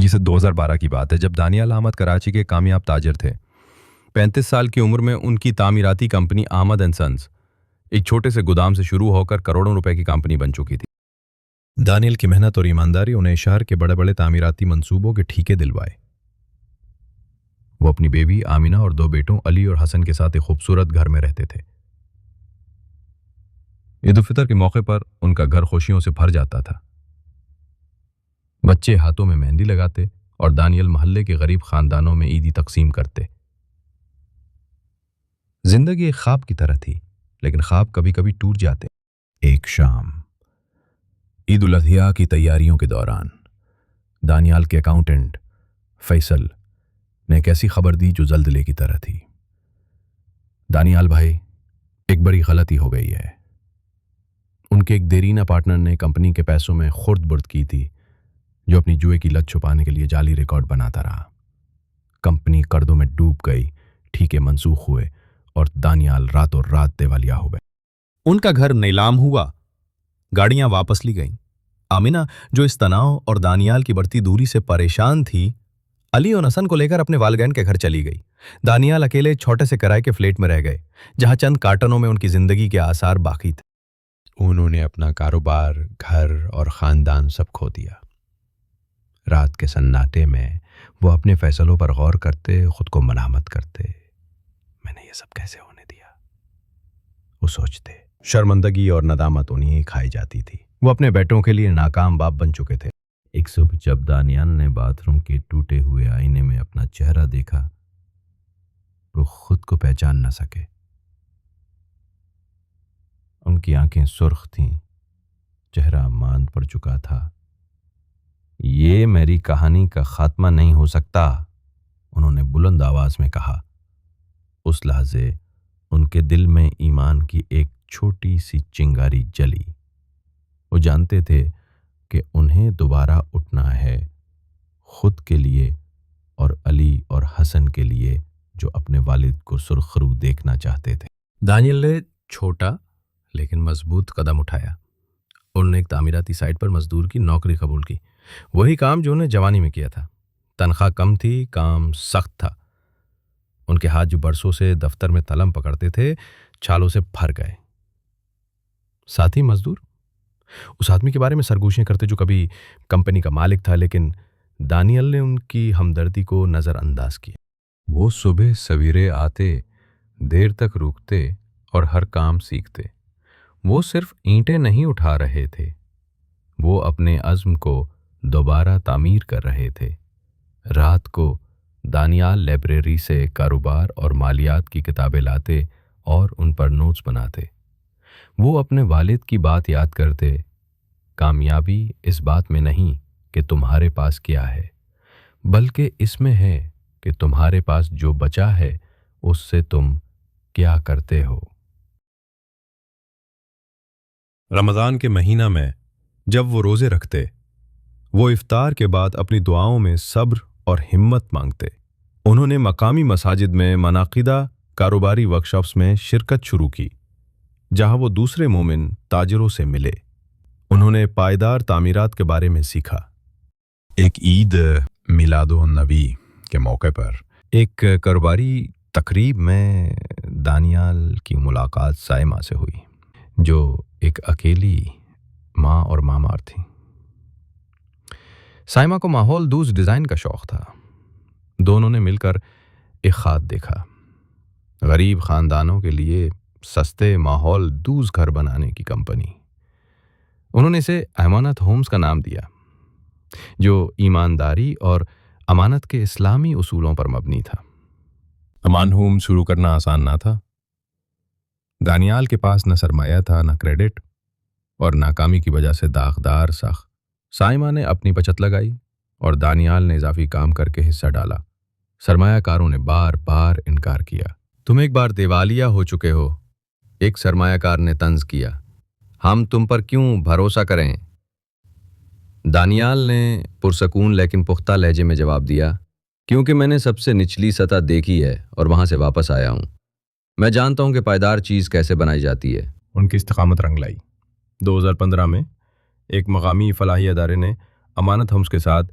یہ سب 2012 کی بات ہے جب دانیال احمد کراچی کے کامیاب تاجر تھے۔ 35 سال کی عمر میں ان کی تعمیراتی کمپنی احمد اینڈ سنز ایک چھوٹے سے گودام سے شروع ہو کر کروڑوں روپے کی کمپنی بن چکی تھی۔ دانیال کی محنت اور ایمانداری انہیں شہر کے بڑے بڑے تعمیراتی منصوبوں کے ٹھیکے دلوائے۔ وہ اپنی بیوی آمینہ اور 2 بیٹوں علی اور حسن کے ساتھ ایک خوبصورت گھر میں رہتے تھے۔ عید الفطر کے موقع پر ان کا گھر خوشیوں سے بھر جاتا تھا۔ بچے ہاتھوں میں مہندی لگاتے اور دانیال محلے کے غریب خاندانوں میں عیدی تقسیم کرتے۔ زندگی ایک خواب کی طرح تھی، لیکن خواب کبھی کبھی ٹوٹ جاتے۔ ایک شام عید الاضحیٰ کی تیاریوں کے دوران دانیال کے اکاؤنٹنٹ فیصل نے ایک ایسی خبر دی جو زلزلے کی طرح تھی۔ دانیال بھائی، ایک بڑی غلطی ہو گئی ہے۔ ان کے ایک دیرینہ پارٹنر نے کمپنی کے پیسوں میں خرد برد کی تھی، جو اپنی جوئے کی لت چھپانے کے لیے جعلی ریکارڈ بناتا رہا۔ کمپنی قرضوں میں ڈوب گئی، ٹھیکے منسوخ ہوئے اور دانیال راتوں رات دیوالیہ ہو گئے۔ ان کا گھر نیلام ہوا، گاڑیاں واپس لی گئیں۔ آمینہ جو اس تناؤ اور دانیال کی بڑھتی دوری سے پریشان تھی، علی اور حسن کو لے کر اپنے والدین کے گھر چلی گئی۔ دانیال اکیلے چھوٹے سے کرائے کے فلیٹ میں رہ گئے، جہاں چند کارٹنوں میں ان کی زندگی کے آثار باقی تھے۔ انہوں نے اپنا کاروبار، گھر اور خاندان سب کھو دیا۔ رات کے سناٹے میں وہ اپنے فیصلوں پر غور کرتے، خود کو ملامت کرتے، میں نے یہ سب کیسے ہونے دیا؟ وہ سوچتے۔ شرمندگی اور ندامت انہیں کھائی جاتی تھی۔ وہ اپنے بیٹوں کے لیے ناکام باپ بن چکے تھے۔ ایک صبح جب دانیال نے باتھ روم کے ٹوٹے ہوئے آئینے میں اپنا چہرہ دیکھا، وہ خود کو پہچان نہ سکے۔ ان کی آنکھیں سرخ تھیں، چہرہ ماند پڑ چکا تھا۔ یہ میری کہانی کا خاتمہ نہیں ہو سکتا، انہوں نے بلند آواز میں کہا۔ اس لحظے ان کے دل میں ایمان کی ایک چھوٹی سی چنگاری جلی۔ وہ جانتے تھے کہ انہیں دوبارہ اٹھنا ہے، خود کے لیے اور علی اور حسن کے لیے جو اپنے والد کو سرخرو دیکھنا چاہتے تھے۔ دانیال نے چھوٹا لیکن مضبوط قدم اٹھایا۔ انہوں نے ایک تعمیراتی سائٹ پر مزدور کی نوکری قبول کی، وہی کام جو انہیں جوانی میں کیا تھا۔ تنخواہ کم تھی، کام سخت تھا۔ ان کے ہاتھ جو برسوں سے دفتر میں تلم پکڑتے تھے، چھالوں سے بھر گئے۔ ساتھی مزدور اس آدمی کے بارے میں سرگوشیاں کرتے جو کبھی کمپنی کا مالک تھا، لیکن دانیال نے ان کی ہمدردی کو نظر انداز کیا۔ وہ صبح سویرے آتے، دیر تک رکتے اور ہر کام سیکھتے۔ وہ صرف اینٹیں نہیں اٹھا رہے تھے، وہ اپنے عزم کو دوبارہ تعمیر کر رہے تھے۔ رات کو دانیال لائبریری سے کاروبار اور مالیات کی کتابیں لاتے اور ان پر نوٹس بناتے۔ وہ اپنے والد کی بات یاد کرتے، کامیابی اس بات میں نہیں کہ تمہارے پاس کیا ہے، بلکہ اس میں ہے کہ تمہارے پاس جو بچا ہے اس سے تم کیا کرتے ہو۔ رمضان کے مہینہ میں جب وہ روزے رکھتے، وہ افطار کے بعد اپنی دعاؤں میں صبر اور ہمت مانگتے۔ انہوں نے مقامی مساجد میں منعقدہ کاروباری ورکشاپس میں شرکت شروع کی، جہاں وہ دوسرے مومن تاجروں سے ملے۔ انہوں نے پائیدار تعمیرات کے بارے میں سیکھا۔ ایک عید میلاد النبی کے موقع پر ایک کاروباری تقریب میں دانیال کی ملاقات سائمہ سے ہوئی، جو ایک اکیلی ماں اور مامار تھی۔ سائمہ کو ماحول دوز ڈیزائن کا شوق تھا۔ دونوں نے مل کر ایک خواب دیکھا، غریب خاندانوں کے لیے سستے ماحول دوز گھر بنانے کی کمپنی۔ انہوں نے اسے امانت ہومز کا نام دیا، جو ایمانداری اور امانت کے اسلامی اصولوں پر مبنی تھا۔ امان ہوم شروع کرنا آسان نہ تھا۔ دانیال کے پاس نہ سرمایہ تھا، نہ کریڈٹ، اور ناکامی کی وجہ سے داغدار ساخت۔ سائمہ نے اپنی بچت لگائی اور دانیال نے اضافی کام کر کے حصہ ڈالا۔ سرمایہ کاروں نے بار بار انکار کیا۔ تم ایک بار دیوالیہ ہو چکے ہو، ایک سرمایہ کار نے طنز کیا، ہم تم پر کیوں بھروسہ کریں؟ دانیال نے پرسکون لیکن پختہ لہجے میں جواب دیا، کیونکہ میں نے سب سے نچلی سطح دیکھی ہے اور وہاں سے واپس آیا ہوں۔ میں جانتا ہوں کہ پائیدار چیز کیسے بنائی جاتی ہے۔ ان کی استقامت رنگ لائی۔ 2015 میں ایک مقامی فلاحی ادارے نے امانت ہومز کے ساتھ